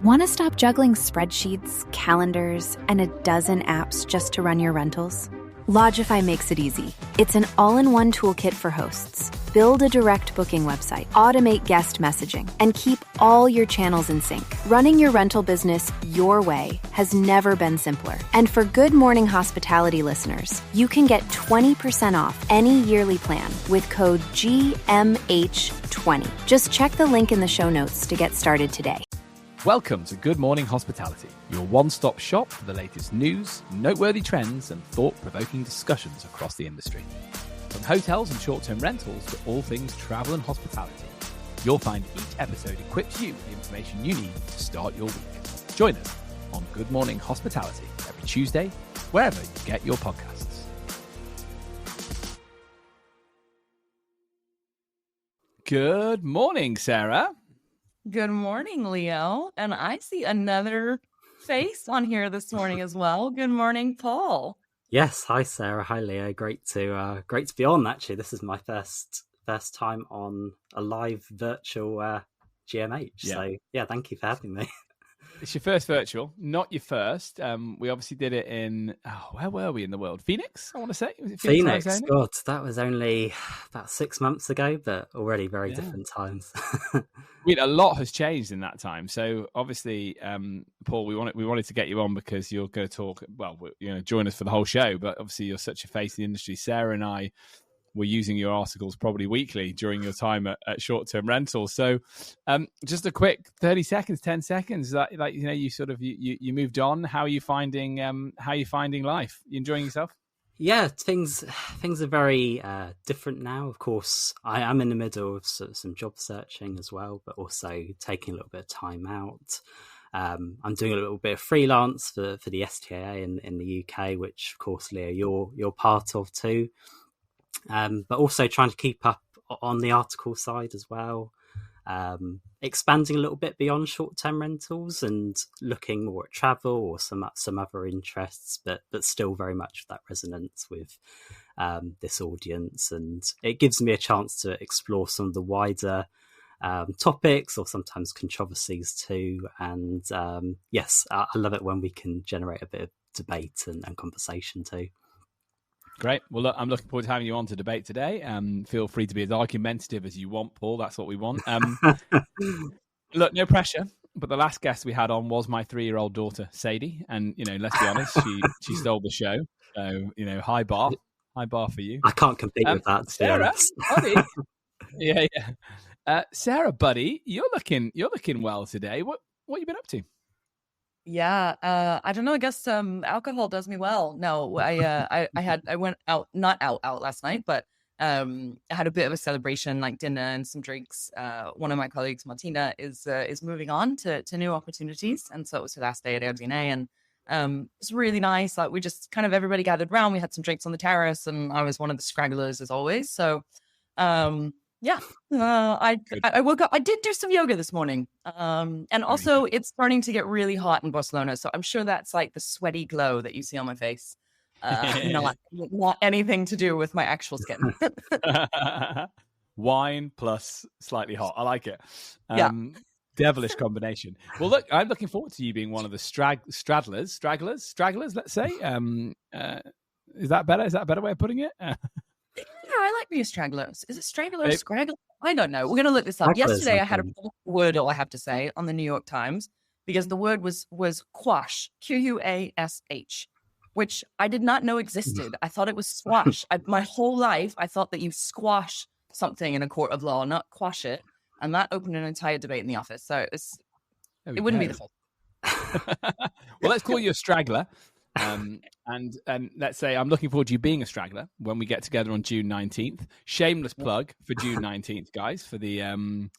Want to stop juggling spreadsheets, calendars, and a dozen apps just to run your rentals? Logify makes it easy. It's an all-in-one toolkit for hosts. Build a direct booking website, automate guest messaging, and keep all your channels in sync. Running your rental business your way has never been simpler. And for Good Morning Hospitality listeners, you can get 20% off any yearly plan with code GMH20. Just check the link in the show notes to get started today. Welcome to Good Morning Hospitality, your one-stop shop for the latest news, noteworthy trends, and thought-provoking discussions across the industry. From hotels and short-term rentals to all things travel and hospitality, you'll find each episode equips you with the information you need to start your week. Join us on Good Morning Hospitality every Tuesday, wherever you get your podcasts. Good morning, Sarah. Good morning, Leo. And I see another face on here this morning as well. Good morning, Paul. Yes, hi Sarah, hi Leo. Great to be on. Actually, this is my first time on a live virtual GMH. Yeah. So yeah, thank you for having me. It's your first virtual, not your first. We obviously did it in, where were we in the world? Phoenix, I want to say. Was it Phoenix, God, that was only about 6 months ago, but already very different times. I mean, a lot has changed in that time. So obviously, Paul, we wanted to get you on because you're going to talk, join us for the whole show, but obviously you're such a face in the industry. Sarah and I were using your articles probably weekly during your time at short-term rentals. So just a quick 30 seconds, 10 seconds, you moved on. How are you finding life? You enjoying yourself? Yeah, things are very different now. Of course, I am in the middle of some job searching as well, but also taking a little bit of time out. I'm doing a little bit of freelance for the STAA in the UK, which of course, Leo, you're part of too. But also trying to keep up on the article side as well, expanding a little bit beyond short-term rentals and looking more at travel or some other interests, but still very much that resonance with this audience, and it gives me a chance to explore some of the wider topics or sometimes controversies too. And yes, I love it when we can generate a bit of debate and conversation too. Great. Well, look, I'm looking forward to having you on to debate today. Feel free to be as argumentative as you want, Paul. That's what we want. Look, no pressure. But the last guest we had on was my 3-year-old daughter, Sadie. And, let's be honest, she stole the show. So, high bar for you. I can't compete with that, Sarah, buddy. Yeah. Sarah, buddy, you're looking well today. What you been up to? Yeah, I don't know. I guess alcohol does me well. No, I went out, not out last night, but I had a bit of a celebration, like dinner and some drinks. One of my colleagues, Martina, is moving on to new opportunities, and so it was her last day at AirDNA, and it's really nice. Like we just kind of everybody gathered around. We had some drinks on the terrace, and I was one of the stragglers as always. So. Yeah, I woke up. I did do some yoga this morning, and also it's starting to get really hot in Barcelona. So I'm sure that's like the sweaty glow that you see on my face. Not anything to do with my actual skin. Wine plus slightly hot. I like it. Yeah. Devilish combination. Well, look, I'm looking forward to you being one of the stragglers. Let's say. Is that better? Is that a better way of putting it? Yeah, I like being a straggler. Is it straggler or scraggler? I don't know. We're going to look this up. Yesterday, I had a word, I have to say, on the New York Times, because the word was quash, Quash, which I did not know existed. I thought it was squash. My whole life, I thought that you squash something in a court of law, not quash it. And that opened an entire debate in the office. So it wouldn't be the whole. Well, let's call you a straggler. And let's say I'm looking forward to you being a straggler when we get together on June 19th. Shameless plug for June 19th, guys, for the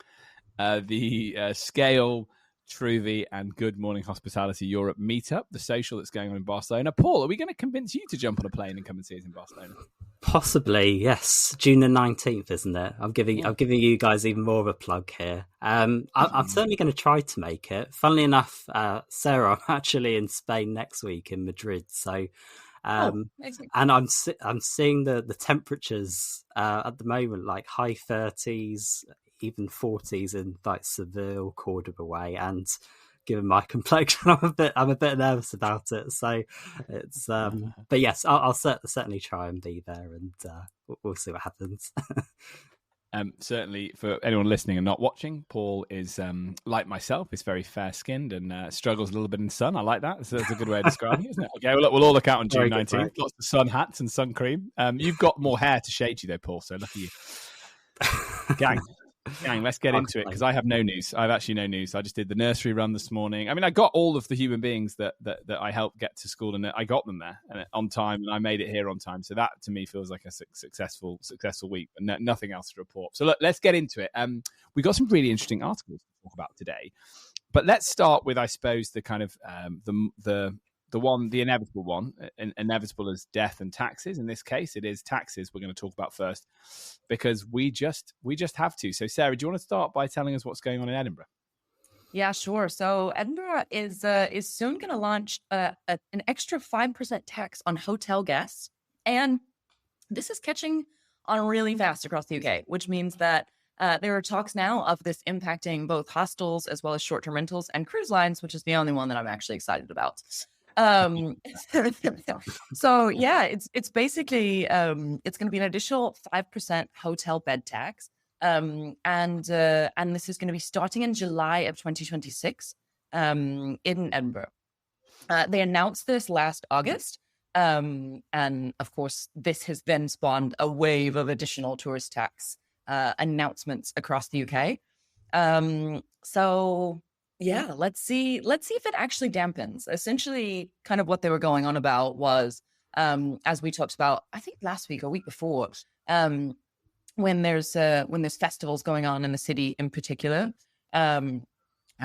Scale, Truvy, and Good Morning Hospitality Europe meetup, the social that's going on in Barcelona. Paul, are we going to convince you to jump on a plane and come and see us in Barcelona? Possibly, yes. June the 19th, isn't it? I'm giving you guys even more of a plug here. I'm certainly going to try to make it. Funnily enough, Sarah, I'm actually in Spain next week in Madrid. So, and I'm seeing the temperatures at the moment, like high 30s, even 40s in like Seville, Cordoba way, and given my complexion, I'm a bit nervous about it. So it's, but yes, I'll certainly try and be there, and we'll see what happens. Certainly, for anyone listening and not watching, Paul is like myself. Is very fair skinned and struggles a little bit in the sun. I like that. So that's a good way of describing it, isn't it? Okay, we'll all look out on June 19th. Lots of sun hats and sun cream. You've got more hair to shade you though, Paul. So lucky you. Gang, let's get into it, because I have no news. I have actually no news. I just did the nursery run this morning. I mean, I got all of the human beings that I helped get to school, and I got them there and on time, and I made it here on time. So that to me feels like a successful week, but nothing else to report. So look, let's get into it. We got some really interesting articles to talk about today, but let's start with, I suppose, the kind of the inevitable one. Inevitable as death and taxes. In this case, it is taxes we're going to talk about first, because we just have to. So, Sarah, do you want to start by telling us what's going on in Edinburgh? Yeah, sure. So Edinburgh is soon going to launch an extra 5% tax on hotel guests, and this is catching on really fast across the UK, which means that there are talks now of this impacting both hostels as well as short-term rentals and cruise lines, which is the only one that I'm actually excited about. So yeah, it's basically it's going to be an additional 5% hotel bed tax, and this is going to be starting in July of 2026 in Edinburgh. They announced this last August, and of course this has then spawned a wave of additional tourist tax announcements across the UK. So yeah, let's see if it actually dampens. Essentially, kind of what they were going on about was, as we talked about, I think last week or week before, when there's festivals going on in the city in particular. I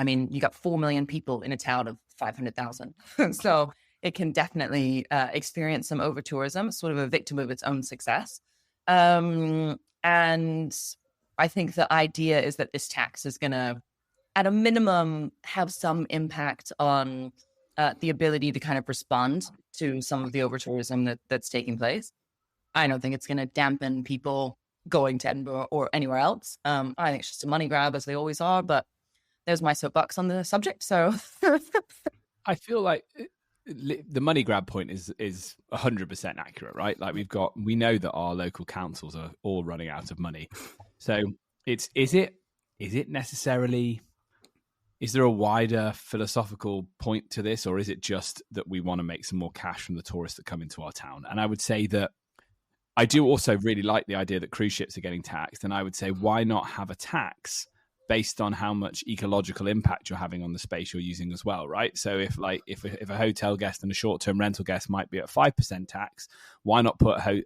mean, you got 4 million people in a town of 500,000, so it can definitely experience some overtourism, sort of a victim of its own success. And I think the idea is that this tax is going to, at a minimum, have some impact on the ability to kind of respond to some of the overtourism that's taking place. I don't think it's going to dampen people going to Edinburgh or anywhere else. I think it's just a money grab, as they always are, but there's my soapbox on the subject. So I feel like the money grab point is 100% accurate, right? Like we know that our local councils are all running out of money. So is it necessarily... Is there a wider philosophical point to this, or is it just that we want to make some more cash from the tourists that come into our town? And I would say that I do also really like the idea that cruise ships are getting taxed. And I would say, why not have a tax based on how much ecological impact you're having on the space you're using as well, right? So if a hotel guest and a short-term rental guest might be at 5% tax, why not put a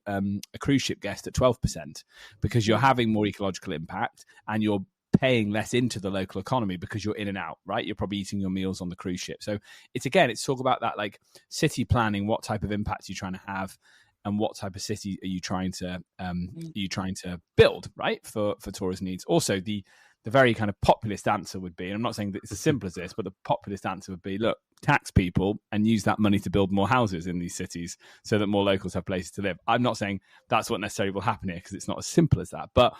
cruise ship guest at 12%? Because you're having more ecological impact and you're paying less into the local economy because you're in and out, right? You're probably eating your meals on the cruise ship. So it's talk about that, like city planning, what type of impact are you trying to have, and what type of city are you trying to build, right, for tourist needs. Also, the very kind of populist answer would be, and I'm not saying that it's as simple as this, but the populist answer would be, look, tax people and use that money to build more houses in these cities so that more locals have places to live. I'm not saying that's what necessarily will happen here, because it's not as simple as that. But,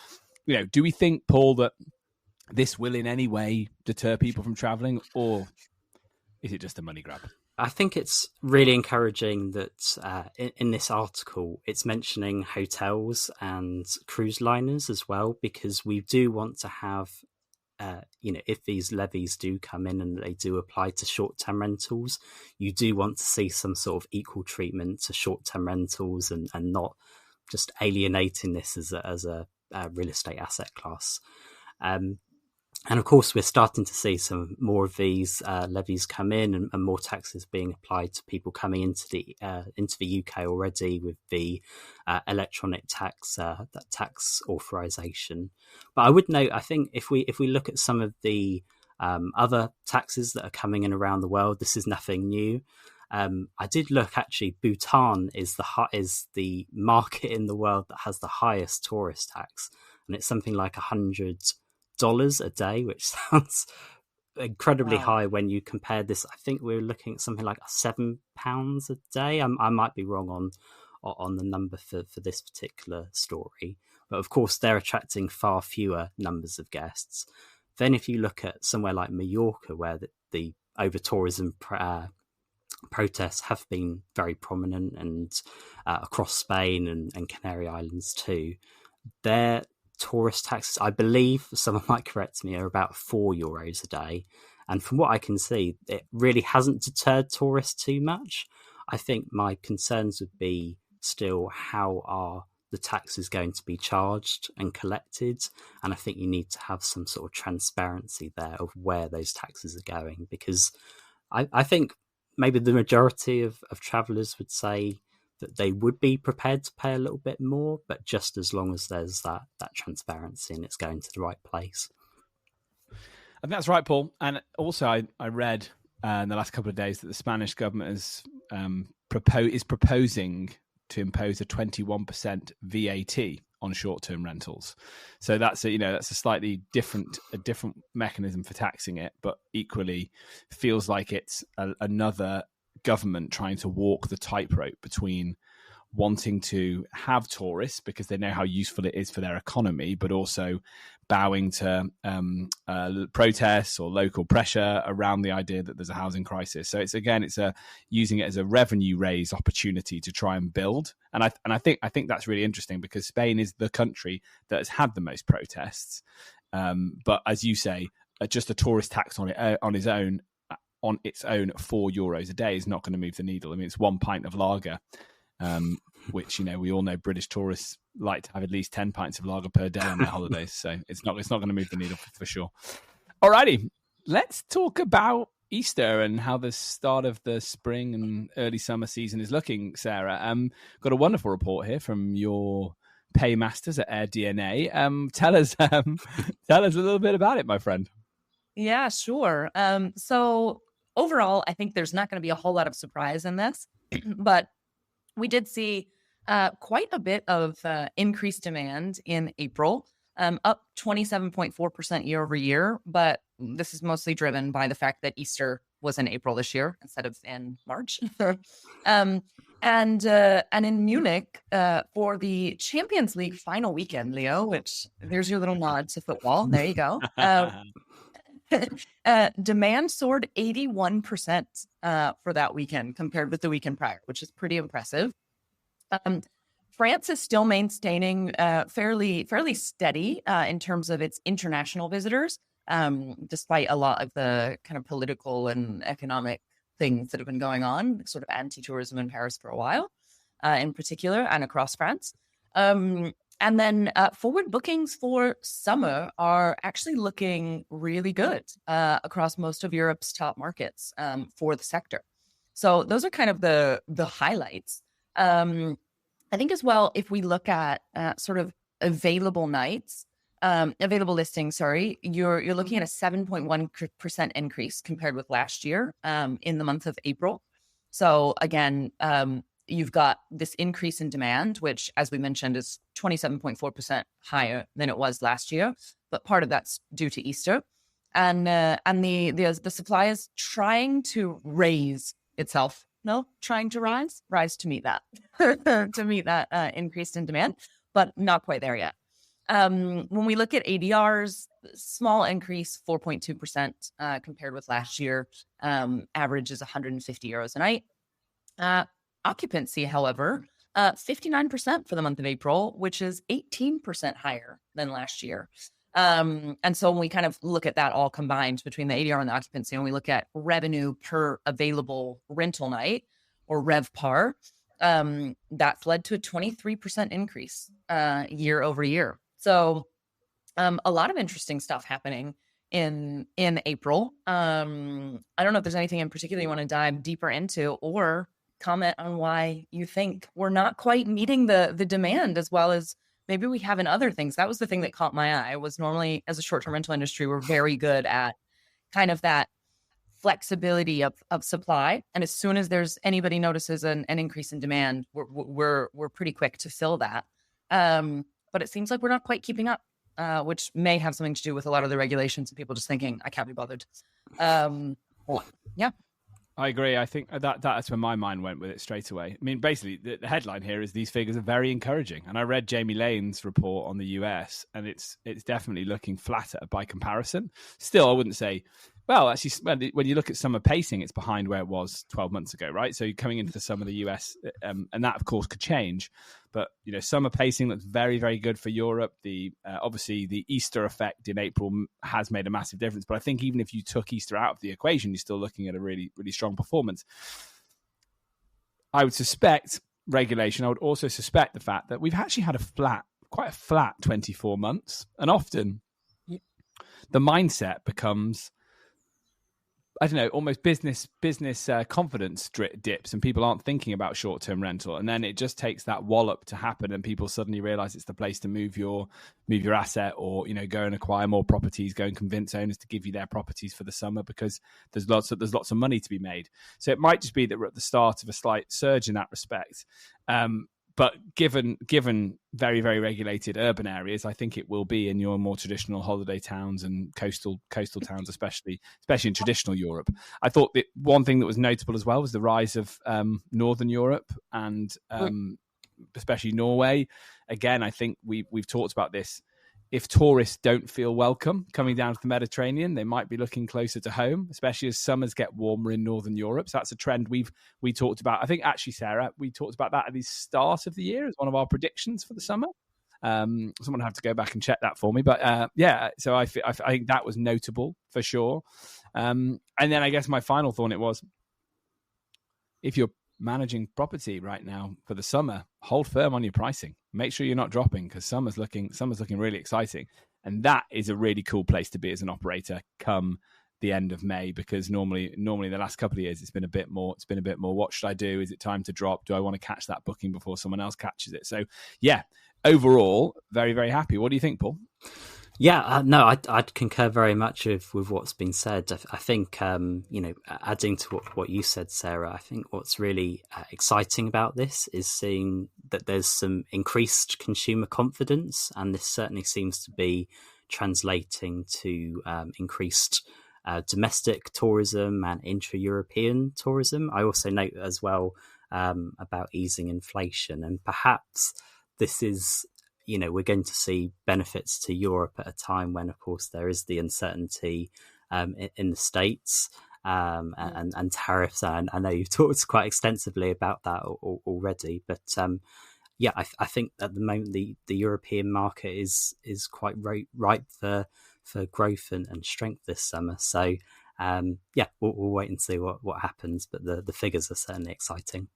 do we think, Paul, that this will in any way deter people from traveling, or is it just a money grab? I think it's really encouraging that in this article, it's mentioning hotels and cruise liners as well, because we do want to have, if these levies do come in and they do apply to short-term rentals, you do want to see some sort of equal treatment to short-term rentals and not just alienating this as a real estate asset class. And of course, we're starting to see some more of these levies come in, and more taxes being applied to people coming into the UK already with the electronic tax tax authorization. But I would note, I think if we look at some of the other taxes that are coming in around the world, this is nothing new. I did look, actually, Bhutan is the market in the world that has the highest tourist tax, and it's something like $100 a day, which sounds incredibly high when you compare this. I think we're looking at something like £7 a day. I might be wrong on the number for this particular story, but of course they're attracting far fewer numbers of guests. Then if you look at somewhere like Mallorca, where the over-tourism protests have been very prominent, and across Spain and Canary Islands too, their tourist taxes, I believe, someone might correct me, are about €4 a day. And from what I can see, it really hasn't deterred tourists too much. I think my concerns would be still, how are the taxes going to be charged and collected? And I think you need to have some sort of transparency there of where those taxes are going, because I think maybe the majority of travellers would say that they would be prepared to pay a little bit more, but just as long as there's that transparency and it's going to the right place. I think that's right, Paul. And also, I read in the last couple of days that the Spanish government is proposing to impose a 21% VAT on short-term rentals. So that's a slightly different mechanism for taxing it, but equally feels like it's another government trying to walk the tightrope between wanting to have tourists because they know how useful it is for their economy, but also bowing to protests or local pressure around the idea that there's a housing crisis. So it's using it as a revenue raise opportunity to try and build. And I think that's really interesting, because Spain is the country that has had the most protests. But as you say, just a tourist tax on its own €4 a day is not going to move the needle. I mean, it's 1 pint of lager. Which we all know British tourists like to have at least 10 pints of lager per day on their holidays, so it's not going to move the needle for sure. Alrighty, let's talk about Easter and how the start of the spring and early summer season is looking. Sarah, got a wonderful report here from your paymasters at AirDNA. Tell us a little bit about it, my friend. Yeah, sure. So overall, I think there's not going to be a whole lot of surprise in this, but we did see quite a bit of increased demand in April, up 27.4% year over year. But this is mostly driven by the fact that Easter was in April this year instead of in March. And in Munich for the Champions League final weekend, Leo, which there's your little nod to football. There you go. Demand soared 81% for that weekend compared with the weekend prior, which is pretty impressive. France is still maintaining fairly steady in terms of its international visitors, despite a lot of the kind of political and economic things that have been going on, sort of anti-tourism in Paris for a while, in particular, and across France. And then forward bookings for summer are actually looking really good across most of Europe's top markets for the sector. So those are kind of the highlights. I think as well, if we look at sort of available listings, you're looking at a 7.1% increase compared with last year in the month of April. So again, you've got this increase in demand, which, as we mentioned, is 27.4% higher than it was last year. But part of that's due to Easter, and the supply is trying to raise itself. No, trying to rise to meet that, increase in demand, but not quite there yet. When we look at ADRs, small increase, 4.2% compared with last year. Average is €150 a night. Occupancy, however, 59% for the month of April, which is 18% higher than last year. And so when we kind of look at that all combined between the ADR and the occupancy, and we look at revenue per available rental night, or RevPAR, that's led to a 23% increase year over year. So a lot of interesting stuff happening in April. I don't know if there's anything in particular you want to dive deeper into, or comment on why you think we're not quite meeting the demand as well as maybe we have in other things. That was the thing that caught my eye. Was normally, as a short-term rental industry, we're very good at kind of that flexibility of supply. And as soon as anybody notices an increase in demand, we're pretty quick to fill that. But it seems like we're not quite keeping up, which may have something to do with a lot of the regulations and people just thinking, I can't be bothered. Yeah. I agree. I think that's where my mind went with it straight away. I mean, basically, the headline here is these figures are very encouraging. And I read Jamie Lane's report on the US, and it's definitely looking flatter by comparison. Still, I wouldn't say, well, actually, when you look at summer pacing, it's behind where it was 12 months ago, right? So you're coming into the summer of the US, and that, of course, could change. But, summer pacing looks very, very good for Europe. Obviously, the Easter effect in April has made a massive difference. But I think even if you took Easter out of the equation, you're still looking at a really, really strong performance. I would suspect regulation. I would also suspect the fact that we've actually had quite a flat 24 months. And often the mindset becomes, I don't know, almost business confidence dips, and people aren't thinking about short-term rental, and then it just takes that wallop to happen, and people suddenly realize it's the place to move your asset, or go and acquire more properties, go and convince owners to give you their properties for the summer, because there's lots of money to be made. So it might just be that we're at the start of a slight surge in that respect. But given very, very regulated urban areas, I think it will be in your more traditional holiday towns and coastal towns, especially in traditional Europe. I thought that one thing that was notable as well was the rise of Northern Europe and especially Norway. Again, I think we've talked about this. If tourists don't feel welcome coming down to the Mediterranean, they might be looking closer to home, especially as summers get warmer in Northern Europe. So that's a trend we talked about. I think actually, Sarah, we talked about that at the start of the year as one of our predictions for the summer. Someone will have to go back and check that for me. But so I think that was notable for sure. And then I guess my final thought was, if you're managing property right now for the summer, hold firm on your pricing. Make sure you're not dropping, because summer's looking really exciting, and that is a really cool place to be as an operator come the end of May, because normally the last couple of years it's been a bit more what should I do? Is it time to drop? Do I want to catch that booking before someone else catches it? So yeah, overall very, very happy. What do you think, Paul? Yeah, no, I'd concur very much with what's been said. I think, adding to what you said, Sarah, I think what's really exciting about this is seeing that there's some increased consumer confidence, and this certainly seems to be translating to increased domestic tourism and intra-European tourism. I also note as well about easing inflation, and perhaps this is, we're going to see benefits to Europe at a time when, of course, there is the uncertainty in the States and tariffs. And I know you've talked quite extensively about that already. But I think at the moment the European market is quite ripe for growth and strength this summer. So we'll wait and see what happens. But the figures are certainly exciting.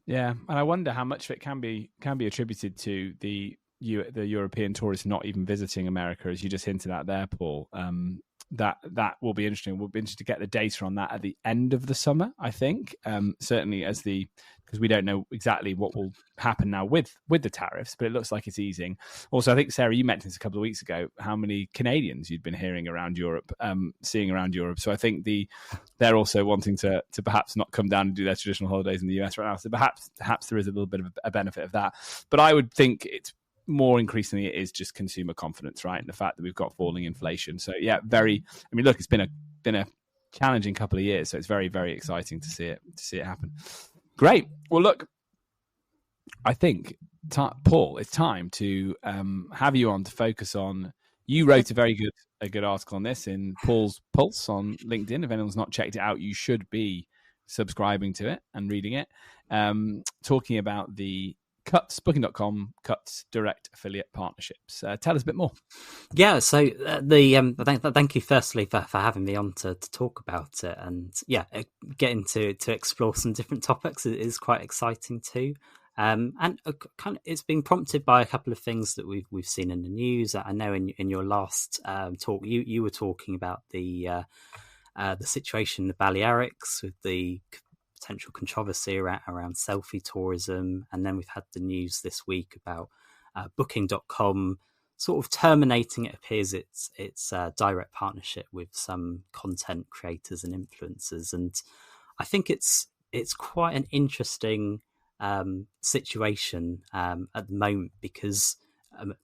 Yeah, and I wonder how much of it can be attributed to the European tourists not even visiting America, as you just hinted at there, Paul. That will be interesting. We'll be interested to get the data on that at the end of the summer, I think. Certainly because we don't know exactly what will happen now with the tariffs, but it looks like it's easing. Also, I think, Sarah, you mentioned this a couple of weeks ago, how many Canadians you'd been hearing around Europe, seeing around Europe. So I think they're also wanting to perhaps not come down and do their traditional holidays in the US right now. So perhaps there is a little bit of a benefit of that. But I would think it's more increasingly it is just consumer confidence, right? And the fact that we've got falling inflation. So yeah, look, it's been a challenging couple of years. So it's very, very exciting to see it happen. Great. Well, look, I think, Paul, it's time to have you on to focus on. You wrote a good article on this in Paul's Pulse on LinkedIn. If anyone's not checked it out, you should be subscribing to it and reading it. Talking about the Cuts, Booking.com, Cuts direct affiliate partnerships. Tell us a bit more. Yeah, so thank you firstly for having me on to talk about it, and getting to explore some different topics is quite exciting too. And kind of, it's been prompted by a couple of things that we've seen in the news. I know in your last talk you were talking about the situation in the Balearics with the potential controversy around selfie tourism, and then we've had the news this week about Booking.com sort of terminating, it appears, its direct partnership with some content creators and influencers. And I think it's quite an interesting situation at the moment, because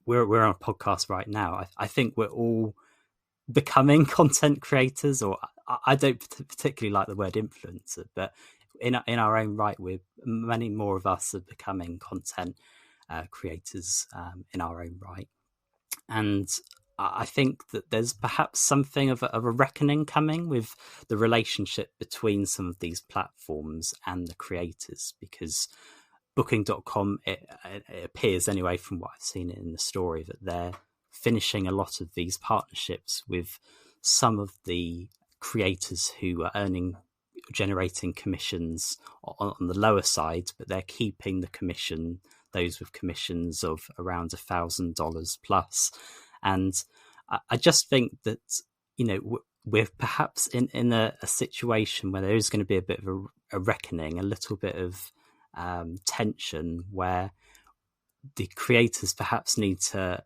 we're on a podcast right now. I think we're all becoming content creators, or I don't particularly like the word influencer, but in our own right, many more of us are becoming content creators in our own right. And I think that there's perhaps something of a reckoning coming with the relationship between some of these platforms and the creators, because Booking.com, it appears anyway from what I've seen in the story, that they're finishing a lot of these partnerships with some of the creators who are generating commissions on the lower side, but they're keeping those with commissions of around $1,000 plus. And I just think that, we're perhaps in a situation where there is going to be a bit of a reckoning, a little bit of tension, where the creators perhaps need to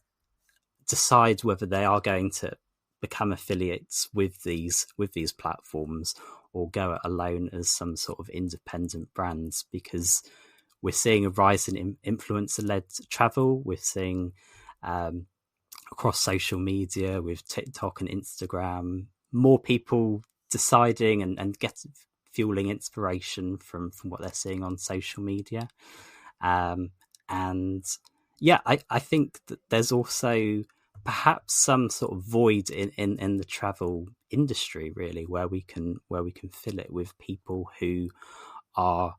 decide whether they are going to become affiliates with these platforms or go it alone as some sort of independent brands, because we're seeing a rise in influencer-led travel. We're seeing across social media with TikTok and Instagram, more people deciding and fueling inspiration from what they're seeing on social media. And yeah, I think that there's also perhaps some sort of void in the travel industry, really, where we can fill it with people who are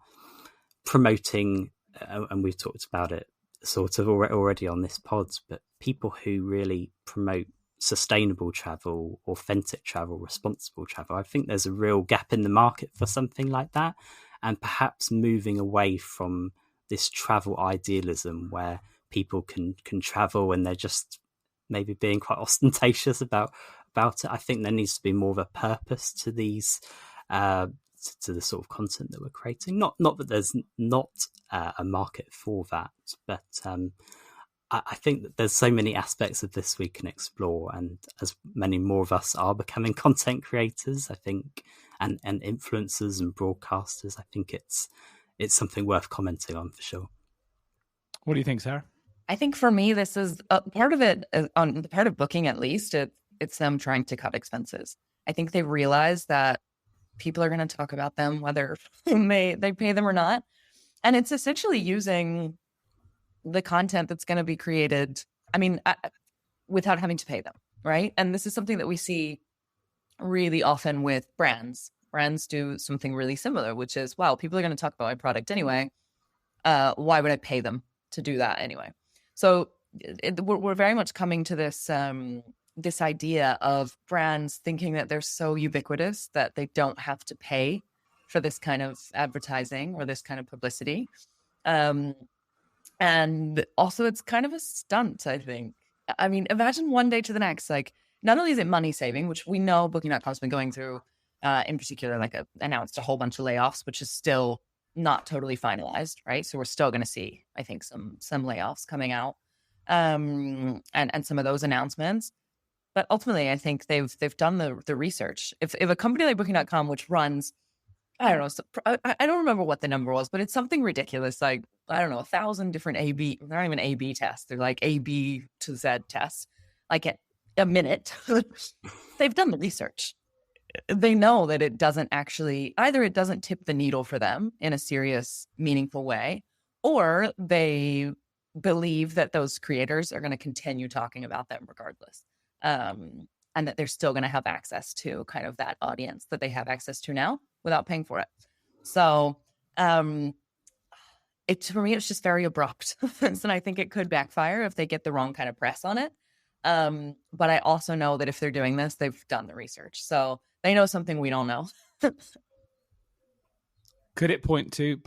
promoting, and we've talked about it sort of already on this pod, but people who really promote sustainable travel, authentic travel, responsible travel. I think there's a real gap in the market for something like that, and perhaps moving away from this travel idealism where people can travel and they're just maybe being quite ostentatious about it. I think there needs to be more of a purpose to these to the sort of content that we're creating. Not that there's not a market for that, but I think that there's so many aspects of this we can explore, and as many more of us are becoming content creators, I think, and influencers and broadcasters, I think it's something worth commenting on for sure. What do you think, Sarah? I think for me, this is part of it, on the part of Booking at least, it's them trying to cut expenses. I think they realize that people are going to talk about them whether they pay them or not. And it's essentially using the content that's going to be created, without having to pay them, right? And this is something that we see really often with brands. Brands do something really similar, which is, wow, people are going to talk about my product anyway. Why would I pay them to do that anyway? So we're very much coming to this this idea of brands thinking that they're so ubiquitous that they don't have to pay for this kind of advertising or this kind of publicity. And also it's kind of a stunt, I think. I mean, imagine one day to the next, like, not only is it money saving, which we know Booking.com's been going through, in particular, announced a whole bunch of layoffs, which is still not totally finalized, right? So we're still going to see, I think, some layoffs coming out, and some of those announcements. But ultimately, I think they've done the research. If a company like Booking.com, which runs, I don't know, I don't remember what the number was, but it's something ridiculous, like, I don't know, 1,000 different A/B, they're not even A/B tests, they're like A/B to Z tests, like at a minute. They've done the research. They know that it doesn't actually, either it doesn't tip the needle for them in a serious, meaningful way, or they believe that those creators are going to continue talking about them regardless. And that they're still going to have access to kind of that audience that they have access to now without paying for it. So for me, it's just very abrupt. And I think it could backfire if they get the wrong kind of press on it. But I also know that if they're doing this, they've done the research. So they know something we don't know. Could it point to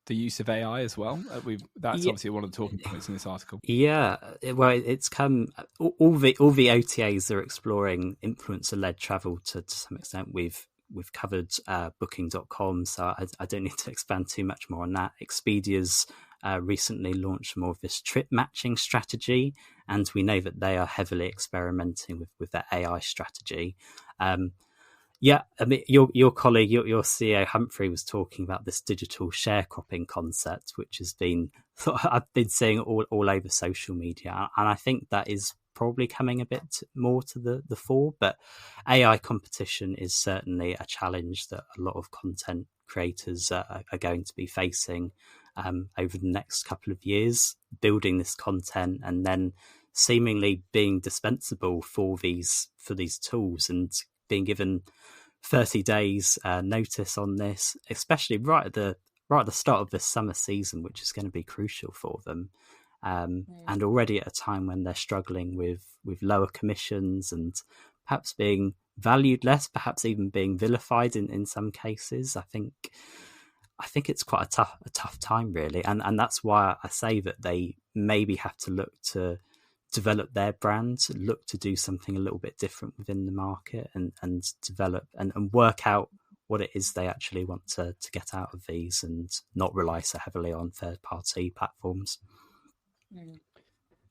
the use of AI as well? That's obviously one of the talking points in this article. Yeah, well, it's come. All the OTAs are exploring influencer-led travel to some extent. We've covered Booking.com, so I don't need to expand too much more on that. Expedia's recently launched more of this trip matching strategy, and we know that they are heavily experimenting with their AI strategy. Yeah, I mean, your colleague, your CEO Humphrey, was talking about this digital sharecropping concept, which has been I've been seeing all over social media, and I think that is probably coming a bit more to the fore, but AI competition is certainly a challenge that a lot of content creators are going to be facing over the next couple of years, building this content and then seemingly being dispensable for these tools and being given 30 days notice on this, especially right at the start of this summer season, which is going to be crucial for them. And already at a time when they're struggling with lower commissions and perhaps being valued less, perhaps even being vilified in some cases. I think it's quite a tough time, really. And that's why I say that they maybe have to look to develop their brand, look to do something a little bit different within the market and develop and work out what it is they actually want to get out of these and not rely so heavily on third-party platforms.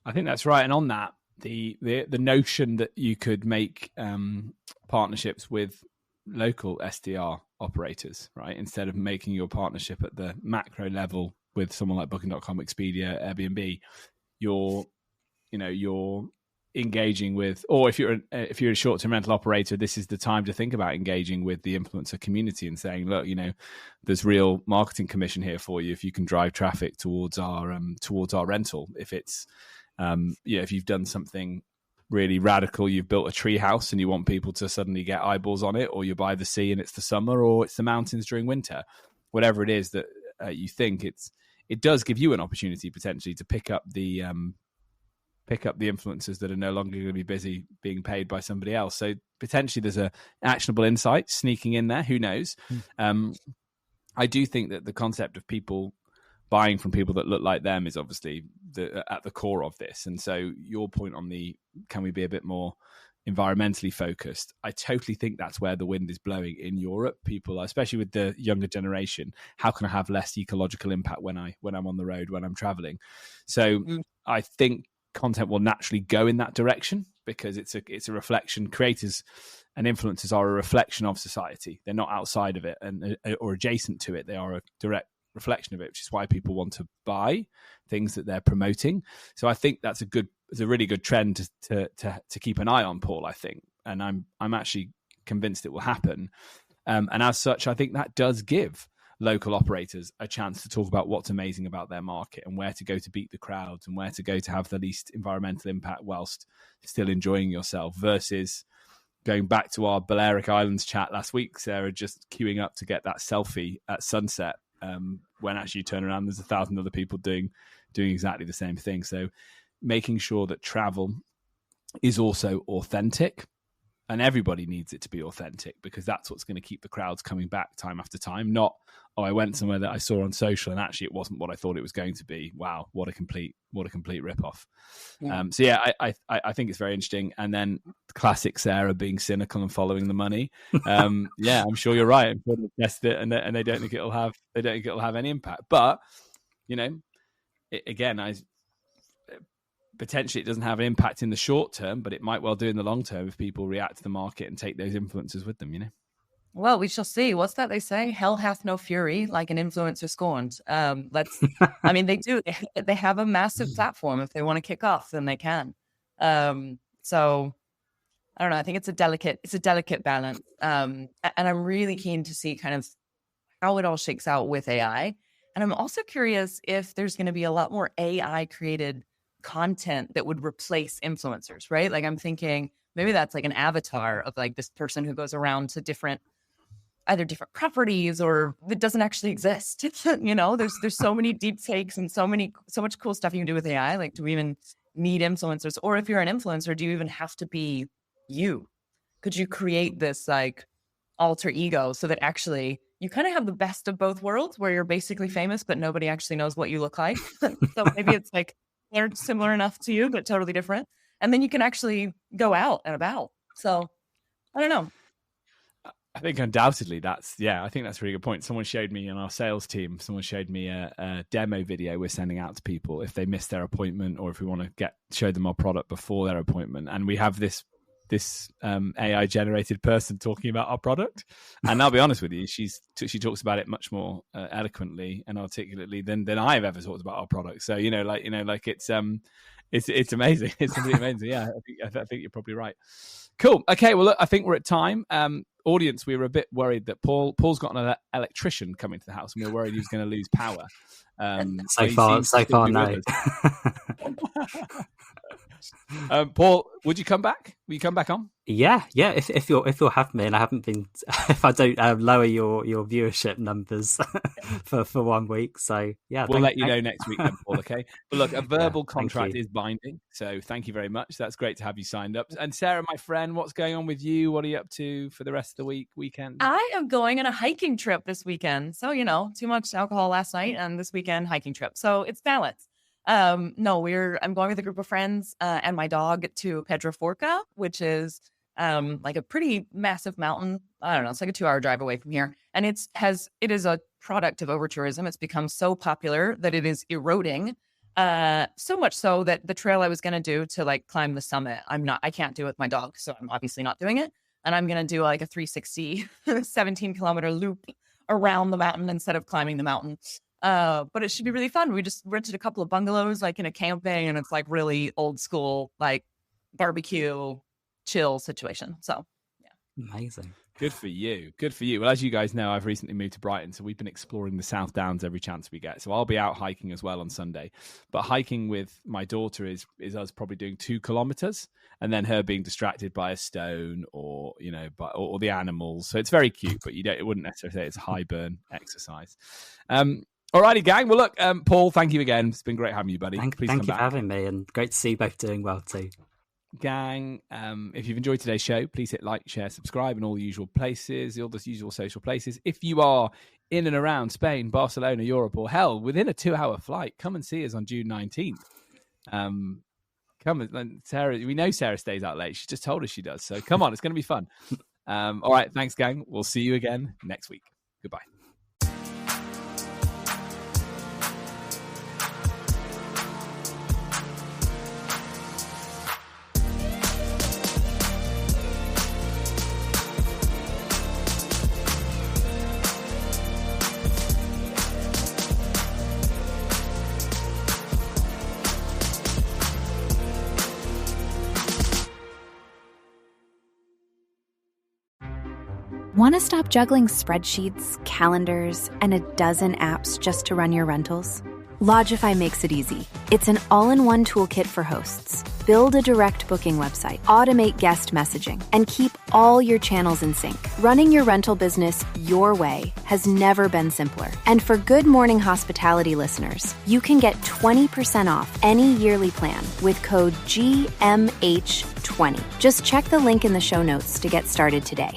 I think that's right. And on that, the notion that you could make partnerships with local SDR operators, right, instead of making your partnership at the macro level with someone like Booking.com, Expedia, Airbnb, you're engaging with, or if you're a short-term rental operator, this is the time to think about engaging with the influencer community and saying, look, there's real marketing commission here for you if you can drive traffic towards our rental. If it's if you've done something really radical, you've built a tree house and you want people to suddenly get eyeballs on it, or you're by the sea and it's the summer, or it's the mountains during winter, whatever it is that you think, it does give you an opportunity potentially to pick up the influencers that are no longer going to be busy being paid by somebody else. So potentially there's a actionable insight sneaking in there. Who knows? I do think that the concept of people buying from people that look like them is obviously at the core of this. And so your point on can we be a bit more environmentally focused? I totally think that's where the wind is blowing in Europe. People, especially with the younger generation, how can I have less ecological impact when I'm on the road, when I'm traveling? So I think content will naturally go in that direction because it's a reflection. Creators and influencers are a reflection of society. They're not outside of it or adjacent to it. They are a direct reflection of it, which is why people want to buy things that they're promoting. So I think it's a really good trend to keep an eye on, Paul, I think. And I'm actually convinced it will happen. And as such, I think that does give local operators a chance to talk about what's amazing about their market and where to go to beat the crowds and where to go to have the least environmental impact whilst still enjoying yourself, versus going back to our Balearic Islands chat last week, Sarah, just queuing up to get that selfie at sunset, when actually you turn around, there's 1,000 other people doing exactly the same thing. So making sure that travel is also authentic, and everybody needs it to be authentic, because that's what's going to keep the crowds coming back time after time. Not, I went somewhere that I saw on social and actually it wasn't what I thought it was going to be. Wow, what a complete ripoff. Yeah. So yeah, I think it's very interesting. And then classic Sarah being cynical and following the money. Yeah, I'm sure you're right. I'm sure they test it and they don't think it'll have any impact. But potentially it doesn't have an impact in the short term, but it might well do in the long term if people react to the market and take those influencers with them, Well, we shall see. What's that they say? Hell hath no fury, like an influencer scorned. They do. They have a massive platform. If they want to kick off, then they can. So I don't know. I think it's a delicate balance. And I'm really keen to see kind of how it all shakes out with AI. And I'm also curious if there's going to be a lot more AI created content that would replace influencers, right? Like I'm thinking maybe that's like an avatar of like this person who goes around to either different properties or that doesn't actually exist. There's so many deep fakes and so much cool stuff you can do with AI. Like, do we even need influencers? Or if you're an influencer, do you even have to be you? Could you create this like alter ego so that actually you kind of have the best of both worlds, where you're basically famous, but nobody actually knows what you look like? So maybe it's like they're similar enough to you, but totally different. And then you can actually go out and about. So I don't know. I think undoubtedly I think that's a really good point. Someone showed me on our sales team, a demo video we're sending out to people if they miss their appointment or if we want to show them our product before their appointment. And we have this this AI generated person talking about our product. And I'll be honest with you, she talks about it much more eloquently and articulately than I've ever talked about our product. So it's amazing. It's simply amazing. Yeah, I think you're probably right. Cool. Okay. Well, look, I think we're at time. Audience, we were a bit worried that Paul's got an electrician coming to the house, and we were worried he was going to lose power. So far, no. Paul, would you come back? Will you come back on? Yeah. If you'll have me, and I haven't been, if I don't lower your viewership numbers for 1 week, so yeah, we'll let you know next week, then, Paul. Okay. But look, a verbal contract is binding, so thank you very much. That's great to have you signed up. And Sarah, my friend, what's going on with you? What are you up to for the rest of the weekend? I am going on a hiking trip this weekend. So too much alcohol last night, and this weekend hiking trip. So it's balance. I'm going with a group of friends and my dog to Petroforca, which is like a pretty massive mountain. I don't know. It's like a 2-hour drive away from here. And it is a product of overtourism. It's become so popular that it is eroding. So much so that the trail I was going to do to like climb the summit, I can't do it with my dog. So I'm obviously not doing it. And I'm going to do like a 360, 17-kilometer loop around the mountain instead of climbing the mountain. But it should be really fun. We just rented a couple of bungalows, like in a camping, and it's like really old school, like barbecue, chill situation. So, yeah. Amazing. Good for you. Well, as you guys know, I've recently moved to Brighton, so we've been exploring the South Downs every chance we get. So I'll be out hiking as well on Sunday. But hiking with my daughter is us probably doing 2 kilometers, and then her being distracted by a stone or or the animals. So it's very cute, but it wouldn't necessarily say it's a high burn exercise. Alrighty, gang. Well, look, Paul, thank you again. It's been great having you, buddy. Thank you for having me, and great to see you both doing well too. Gang, if you've enjoyed today's show, please hit like, share, subscribe in all the usual places, all the usual social places. If you are in and around Spain, Barcelona, Europe, or hell, within a 2-hour flight, come and see us on June 19th. Come and Sarah, we know Sarah stays out late. She just told us she does. So come on, it's going to be fun. All right, thanks, gang. We'll see you again next week. Goodbye. Want to stop juggling spreadsheets, calendars, and a dozen apps just to run your rentals? Logify makes it easy. It's an all-in-one toolkit for hosts. Build a direct booking website, automate guest messaging, and keep all your channels in sync. Running your rental business your way has never been simpler. And for Good Morning Hospitality listeners, you can get 20% off any yearly plan with code GMH20. Just check the link in the show notes to get started today.